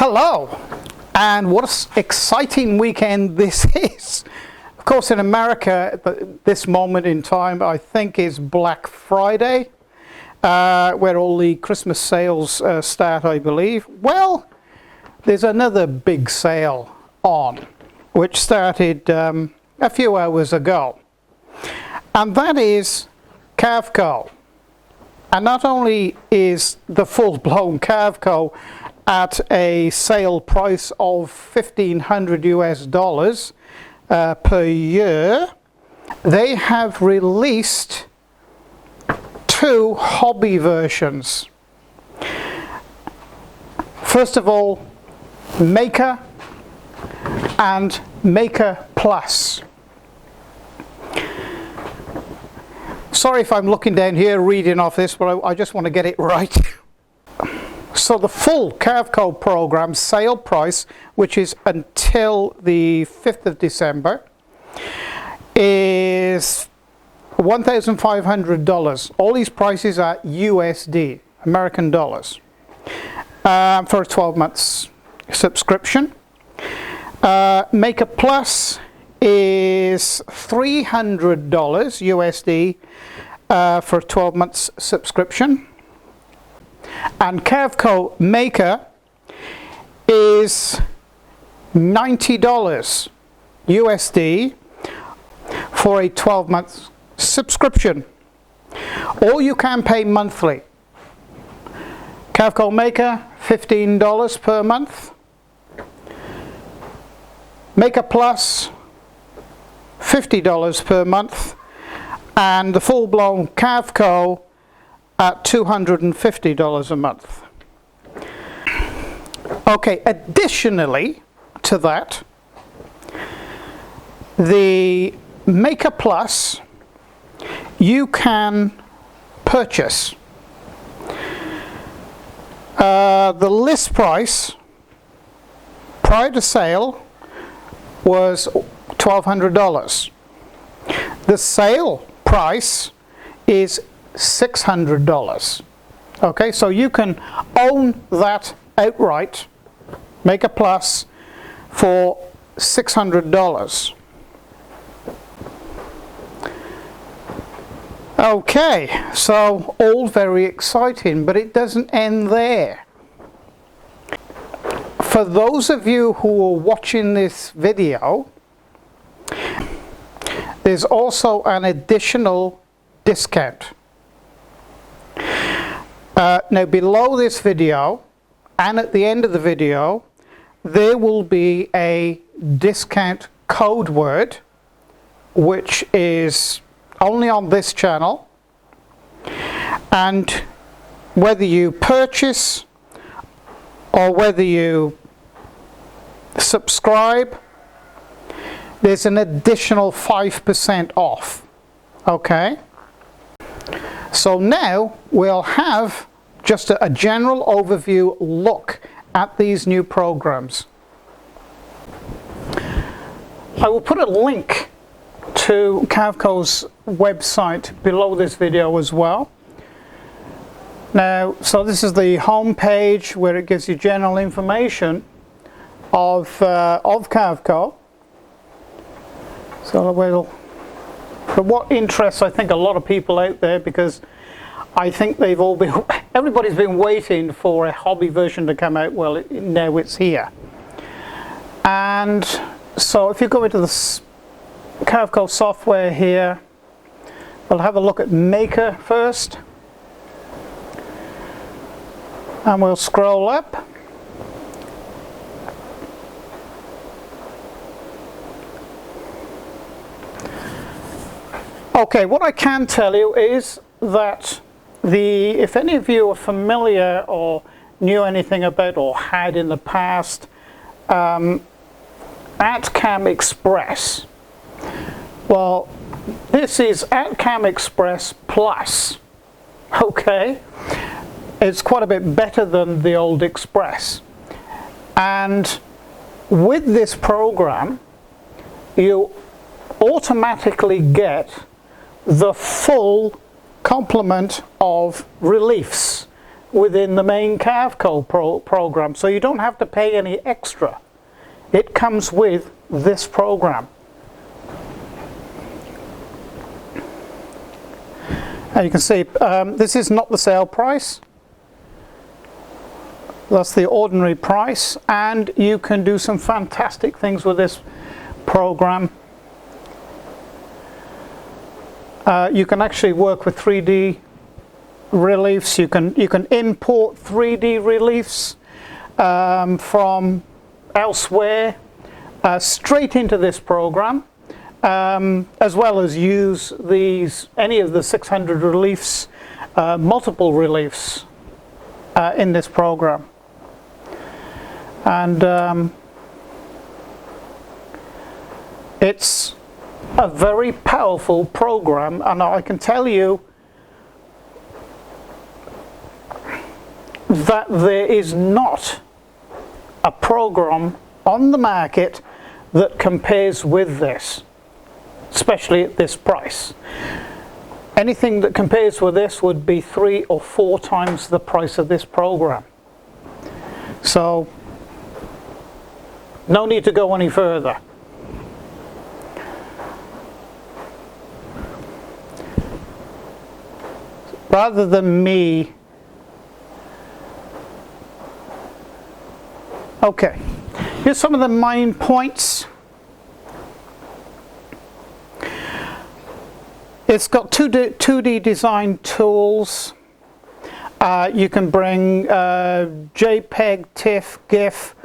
Hello, and what an exciting weekend this is. Of course, in America, at this moment in time, I think is Black Friday, where all the Christmas sales start, I believe. Well, there's another big sale on, which started a few hours ago, and that is CarveCo. And not only is the full-blown CarveCo at a sale price of $1,500 per year, they have released two hobby versions. First of all, Maker and Maker Plus. Sorry if I'm looking down here reading off this, but I just want to get it right. So the full CarveCo program sale price, which is until the 5th of December, is $1,500. All these prices are USD, American dollars, for a 12 months subscription. Maker Plus is $300 USD for a 12 months subscription. And CarveCo Maker is $90 USD for a 12 month subscription, or you can pay monthly. CarveCo Maker, $15 per month. Maker Plus, $50 per month, and the full-blown CarveCo at $250 a month. Okay, additionally to that, the Maker Plus you can purchase. The list price prior to sale was $1,200. The sale price is $600. Okay, so you can own that outright, Maker Plus, for $600. Okay, so all very exciting, but it doesn't end there. For those of you who are watching this video, there's also an additional discount. Now below this video and at the end of the video there will be a discount code word which is only on this channel, and whether you purchase or whether you subscribe, there's an additional 5% off. Okay, so now we'll have just a general overview look at these new programs. I will put a link to CarveCo's website below this video as well. Now, so this is the home page where it gives you general information of CarveCo. So for what interests, I think, a lot of people out there, because I think everybody's been waiting for a hobby version to come out. Well, now it's here. And so if you go into the CarveCo software here, we'll have a look at Maker first. And we'll scroll up. Okay, what I can tell you is that if any of you are familiar or knew anything about or had in the past ArtCAM Express, well, this is ArtCAM Express Plus. Okay, it's quite a bit better than the old Express, and with this program you automatically get the full complement of reliefs. within the main CarveCo program, so you don't have to pay any extra. It comes with this program. And you can see this is not the sale price. That's the ordinary price, and you can do some fantastic things with this program. You can actually work with 3D reliefs. You can import 3D reliefs from elsewhere straight into this program, as well as use any of the 600 reliefs, multiple reliefs in this program. And it's a very powerful program, and I can tell you that there is not a program on the market that compares with this, especially at this price. Anything that compares with this would be 3 or 4 times the price of this program. So no need to go any further. Rather than me, okay, here's some of the main points. It's got 2D design tools. You can bring JPEG, TIFF, GIF,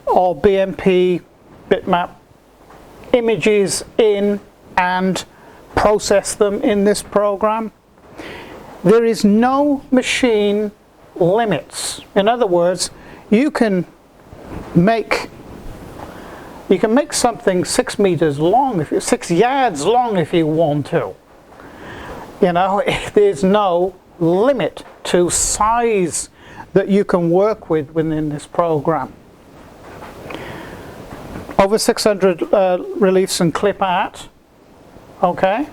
or BMP bitmap images in and process them in this program. There is no machine limits. In other words, you can make something 6 meters long, 6 yards long if you want to. You know, there's no limit to size that you can work with within this program. Over 600 reliefs and clip art, okay,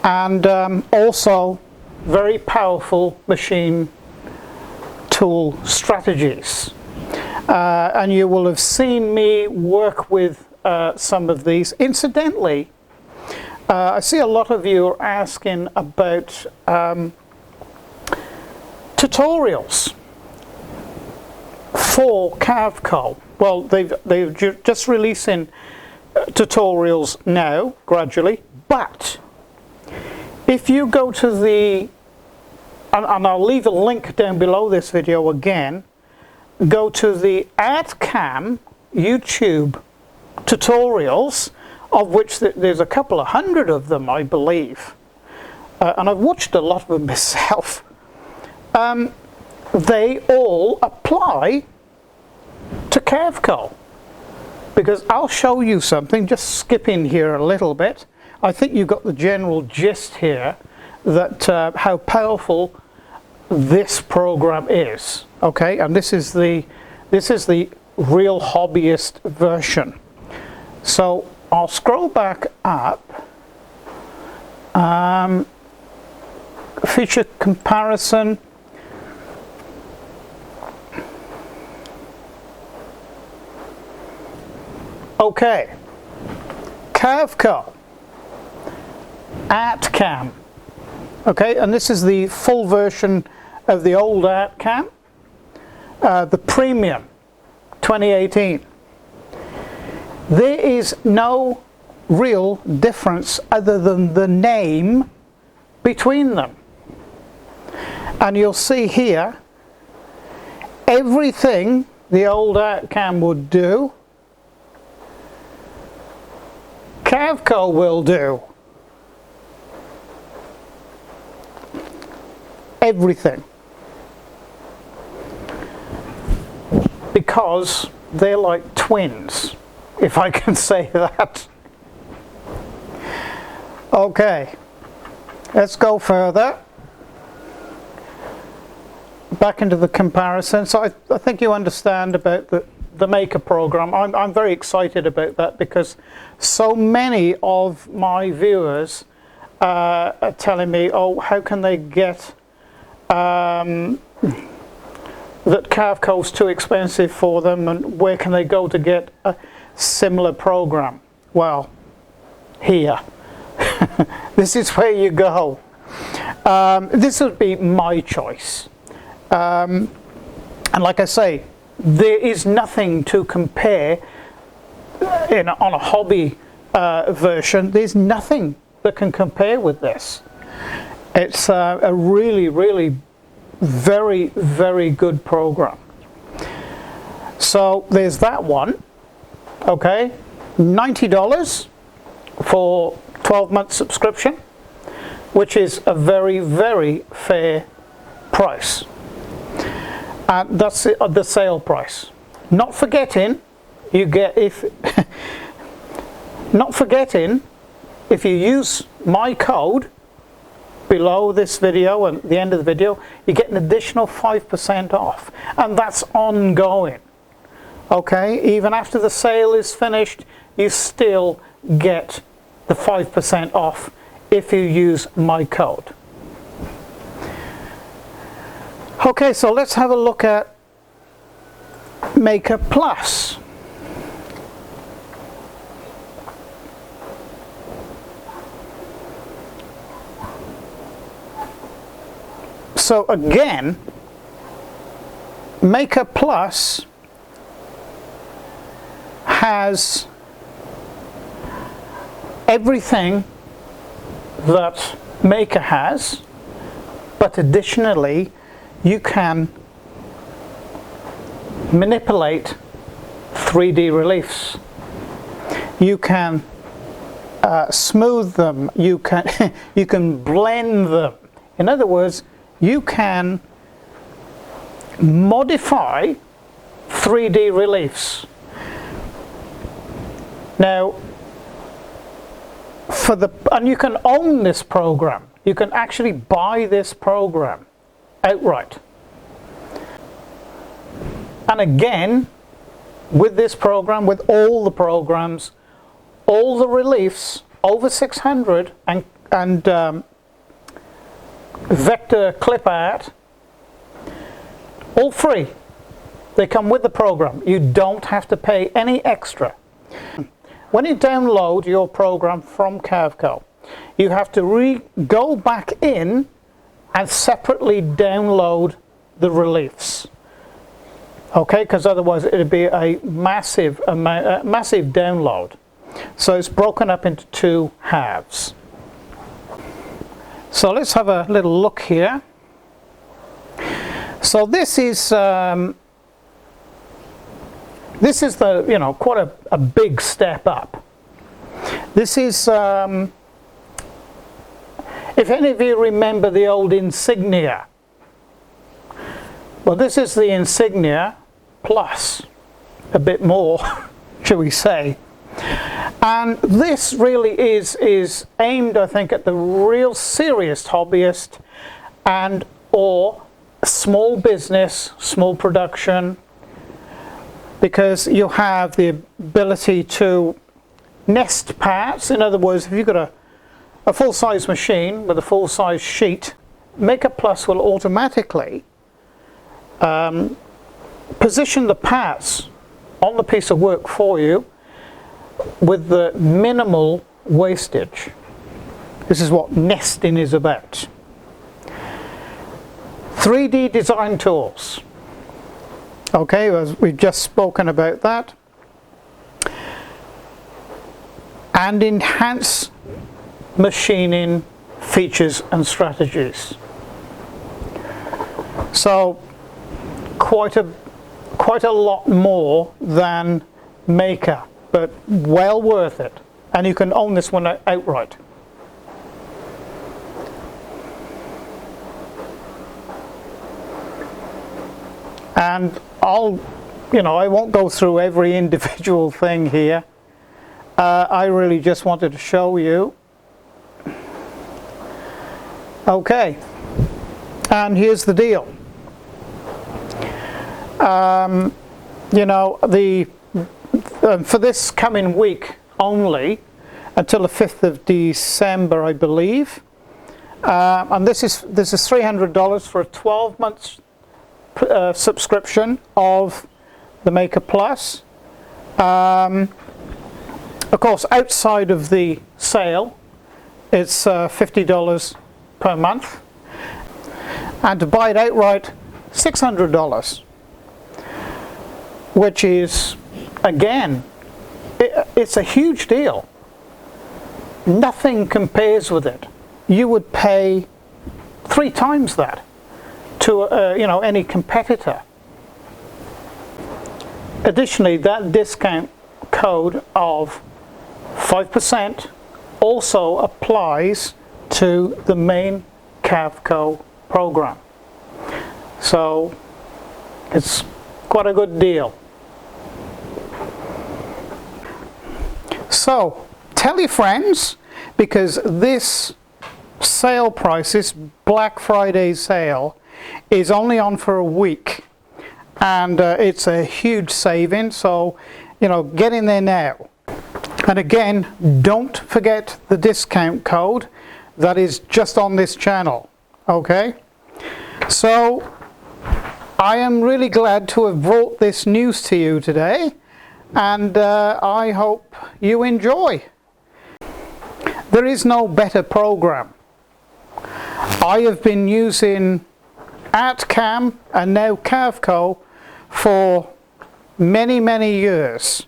and also very powerful machine tool strategies. And you will have seen me work with some of these. Incidentally, I see a lot of you are asking about tutorials for CarveCo. Well, they've just releasing tutorials now, gradually, but if you go to the, and I'll leave a link down below this video again, go to the ArtCAM YouTube tutorials, of which there's a couple of hundred of them, I believe, and I've watched a lot of them myself. They all apply to CarveCo, because I'll show you something, just skipping here a little bit. I think you've got the general gist here, that how powerful this program is. Okay, and this is the real hobbyist version. So I'll scroll back up. Feature comparison. Okay, CarveCo, ArtCAM. Okay, and this is the full version of the old ArtCAM, the premium 2018. There is no real difference other than the name between them. And you'll see here, everything the old ArtCAM would do, CarveCo will do. Everything. Because they're like twins, if I can say that. Okay, let's go further. Back into the comparison. So I think you understand about the Maker program. I'm very excited about that, because so many of my viewers are telling me, oh, how can they get that CarveCo's too expensive for them, and where can they go to get a similar program? Well, here. This is where you go. This would be my choice. And like I say, there is nothing to compare on a hobby version. There's nothing that can compare with this. It's a really, really very, very good program. So there's that one. Okay, $90 for 12-month subscription, which is a very, very fair price. And that's the sale price. Not forgetting, you get not forgetting, if you use my code below this video and the end of the video, you get an additional 5% off, and that's ongoing. Okay, even after the sale is finished, you still get the 5% off if you use my code. Okay, so let's have a look at Maker Plus. So again, Maker Plus has everything that Maker has, but additionally you can manipulate 3D reliefs. You can smooth them. You can you can blend them. In other words, you can modify 3D reliefs. Now, and you can own this program. You can actually buy this program outright. And again, with this program, with all the programs, all the reliefs over 600 and vector clip art, all free. They come with the program. You don't have to pay any extra. When you download your program from CarveCo, you have to go back in and separately download the reliefs. Okay, because otherwise it would be a massive download. So it's broken up into two halves. So let's have a little look here. So this is the, quite a big step up. This is if any of you remember the old Insignia, well, this is the Insignia Plus, a bit more, shall we say. And this really is aimed, I think, at the real serious hobbyist and or small business, small production, because you have the ability to nest parts. In other words, if you've got a full-size machine with a full-size sheet, Maker Plus will automatically position the parts on the piece of work for you with the minimal wastage. This is what nesting is about. 3D design tools. Okay, as we've just spoken about that. And enhance machining features and strategies. So quite a lot more than Maker, but well worth it. And you can own this one outright. And I won't go through every individual thing here. I really just wanted to show you. Okay, and here's the deal. For this coming week only, until the 5th of December, I believe, And this is $300 for a 12-month subscription of the Maker Plus. Of course, outside of the sale, it's $50 per month, and to buy it outright, $600, which is, again, it's a huge deal. Nothing compares with it. You would pay 3 times that to any competitor. Additionally, that discount code of 5% also applies to the main CarveCo program. So it's quite a good deal. So tell your friends, because this sale price, this Black Friday sale, is only on for a week, and it's a huge saving. So get in there now. And again, don't forget the discount code that is just on this channel. Okay, so I am really glad to have brought this news to you today, and I hope you enjoy. There is no better program. I have been using ArtCAM and now CarveCo for many years,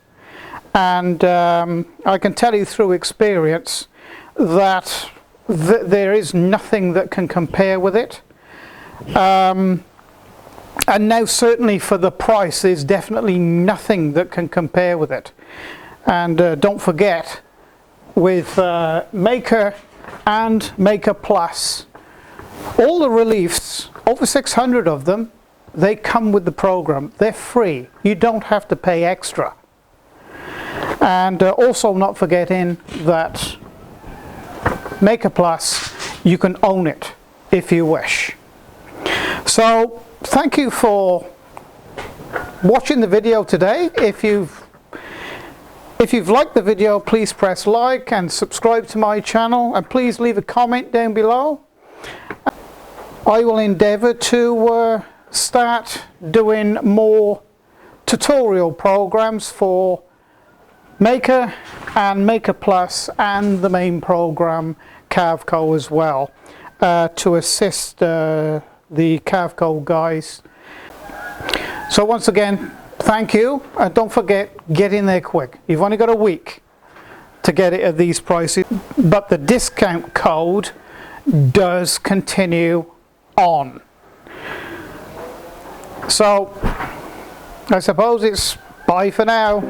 and I can tell you through experience that there is nothing that can compare with it. And now certainly for the price, there's definitely nothing that can compare with it. And don't forget, with Maker and Maker Plus, all the reliefs, over 600 of them, they come with the program. They're free. You don't have to pay extra. And also not forgetting that Maker Plus, you can own it if you wish. So thank you for watching the video today. If you've liked the video, please press like and subscribe to my channel, and please leave a comment down below. I will endeavour to start doing more tutorial programs for Maker and Maker Plus and the main program CarveCo as well, to assist the CarveCo guys. So once again, thank you, and don't forget, get in there quick. You've only got a week to get it at these prices, but the discount code does continue on. So I suppose it's bye for now.